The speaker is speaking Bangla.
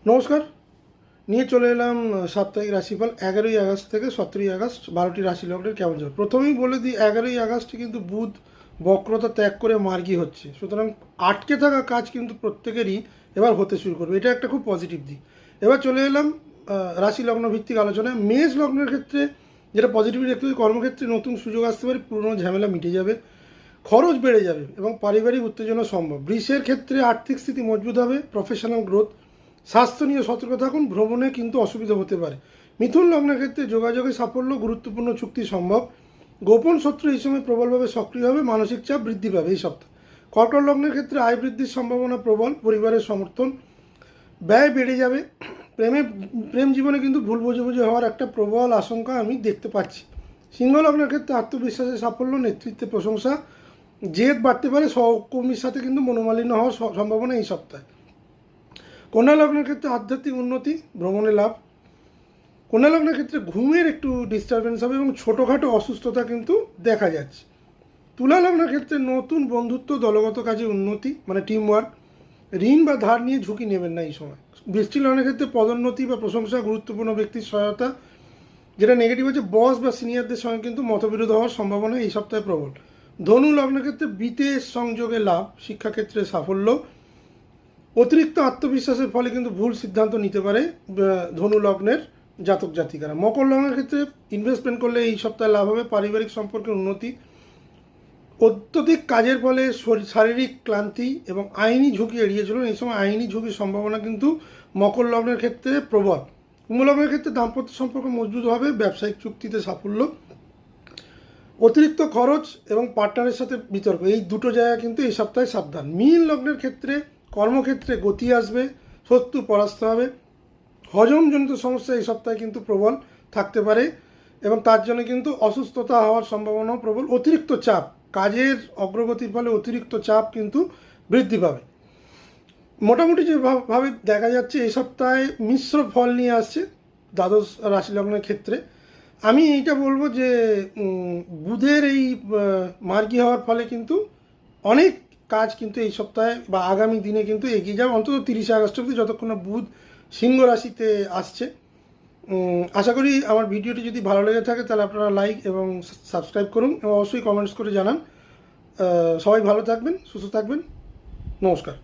নমস্কার। নিয়ে চলে এলাম সাপ্তাহিক রাশিফল 11ই আগস্ট থেকে 17ই আগস্ট 12টি রাশি লগ্নের কেমন যাবে। প্রথমেই বলে দিই, 11ই আগস্টে কিন্তু বুধ বক্রতা ত্যাগ করে মার্গী হচ্ছে, সুতরাং আটকে থাকা কাজ কিন্তু প্রত্যেকেরই এবার হতে শুরু করবে। এটা একটা খুব পজিটিভ দিক। এবার চলে এলাম রাশি লগ্ন ভিত্তিক আলোচনায়। মেষ লগ্নের ক্ষেত্রে যেটা পজিটিভ দেখতে পাই, কর্মক্ষেত্রে নতুন সুযোগ আসতে পারে, পুরনো ঝামেলা মিটে যাবে, খরচ বেড়ে যাবে এবং পারিবারিক উত্তেজনা সম্ভব। বৃষের ক্ষেত্রে আর্থিক স্থিতি মজবুত হবে, প্রফেশনাল গ্রোথ। স্বাস্থ্য নিয়ে সতর্ক থাকুন, ভ্রমণে কিন্তু অসুবিধা হতে পারে। মিথুন লগ্নের ক্ষেত্রে যোগাযোগে সাফল্য, গুরুত্বপূর্ণ চুক্তি সম্ভব। গোপন শত্রু এই সময় প্রবলভাবে সক্রিয় হবে, মানসিক চাপ বৃদ্ধি পাবে এই সপ্তাহে। কর্কট লগ্নের ক্ষেত্রে আয় বৃদ্ধির সম্ভাবনা প্রবল, পরিবারের সমর্থন। ব্যয় বেড়ে যাবে। প্রেম জীবনে কিন্তু ভুল বোঝাবুঝি হওয়ার একটা প্রবল আশঙ্কা আমি দেখতে পাচ্ছি। সিংহ লগ্নের ক্ষেত্রে আত্মবিশ্বাসের সাফল্য, নেতৃত্বে প্রশংসা। জেদ বাড়তে পারে, সহকর্মীর সাথে কিন্তু মনোমালিন্য হওয়ার সম্ভাবনা এই সপ্তাহে। কন্যা লগ্নের ক্ষেত্রে আধ্যাত্মিক উন্নতি, ভ্রমণে লাভ। কন্যা লগ্নের ক্ষেত্রে ঘুমের একটু ডিস্টারবেন্স হবে এবং ছোটোখাটো অসুস্থতা কিন্তু দেখা যাচ্ছে। তুলা লগ্নের ক্ষেত্রে নতুন বন্ধুত্ব, দলগত কাজে উন্নতি মানে টিম ওয়ার্ক। ঋণ বা ধার নিয়ে ঝুঁকি নেবেন না এই সময়। বৃষ্টিক লগ্নের ক্ষেত্রে পদোন্নতি বা প্রশংসা, গুরুত্বপূর্ণ ব্যক্তির সহায়তা। যেটা নেগেটিভ হচ্ছে, বস বা সিনিয়রদের সঙ্গে কিন্তু মতবিরোধ হওয়ার সম্ভাবনা এই সপ্তাহে প্রবল। ধনু লগ্নের ক্ষেত্রে বিদেশ সংযোগে লাভ, শিক্ষাক্ষেত্রে সাফল্য। অতিরিক্ত আত্মবিশ্বাসের ফলে কিন্তু ভুল সিদ্ধান্ত নিতে পারে ধনু লগ্নের জাতক জাতিকারা। মকর লগ্নের ক্ষেত্রে ইনভেস্টমেন্ট করলে এই সপ্তাহে লাভ হবে, পারিবারিক সম্পর্কের উন্নতি। অত্যধিক কাজের ফলে শারীরিক ক্লান্তি এবং আইনি ঝুঁকি এড়িয়ে চলুন। এই সময় আইনি ঝুঁকির সম্ভাবনা কিন্তু মকর লগ্নের ক্ষেত্রে প্রবল। কুম্ভ লগ্নের ক্ষেত্রে দাম্পত্য সম্পর্ক মজবুত হবে, ব্যবসায়িক চুক্তিতে সাফল্য। অতিরিক্ত খরচ এবং পার্টনারের সাথে বিতর্ক, এই দুটো জায়গা কিন্তু এই সপ্তাহে সাবধান। মীন লগ্নের ক্ষেত্রে কর্মক্ষেত্রে গতি আসবে, শত্রু পরাস্ত হবে। হজমজনিত সমস্যা এই সপ্তাহে কিন্তু প্রবল থাকতে পারে এবং তার জন্য কিন্তু অসুস্থতা হওয়ার সম্ভাবনাও প্রবল। অতিরিক্ত চাপ, কাজের অগ্রগতির ফলে অতিরিক্ত চাপ কিন্তু বৃদ্ধি পাবে। মোটামুটি যেভাবে দেখা যাচ্ছে এই সপ্তাহে মিশ্র ফল নিয়ে আসছে দ্বাদশ রাশি লগ্নের ক্ষেত্রে। আমি এইটা বলবো যে বুধের এই মার্গী হওয়ার ফলে কিন্তু অনেক কাজ কিন্তু এই সপ্তাহে বা আগামী দিনে কিন্তু এগিয়ে যাবে, অন্তত 30 আগস্ট অবধি, যতক্ষণ না বুধ সিংহ রাশিতে আসছে। আশা করি আমার ভিডিওটি যদি ভালো লেগে থাকে তাহলে আপনারা লাইক এবং সাবস্ক্রাইব করুন এবং অবশ্যই কমেন্টস করে জানান। সবাই ভালো থাকবেন, সুস্থ থাকবেন। নমস্কার।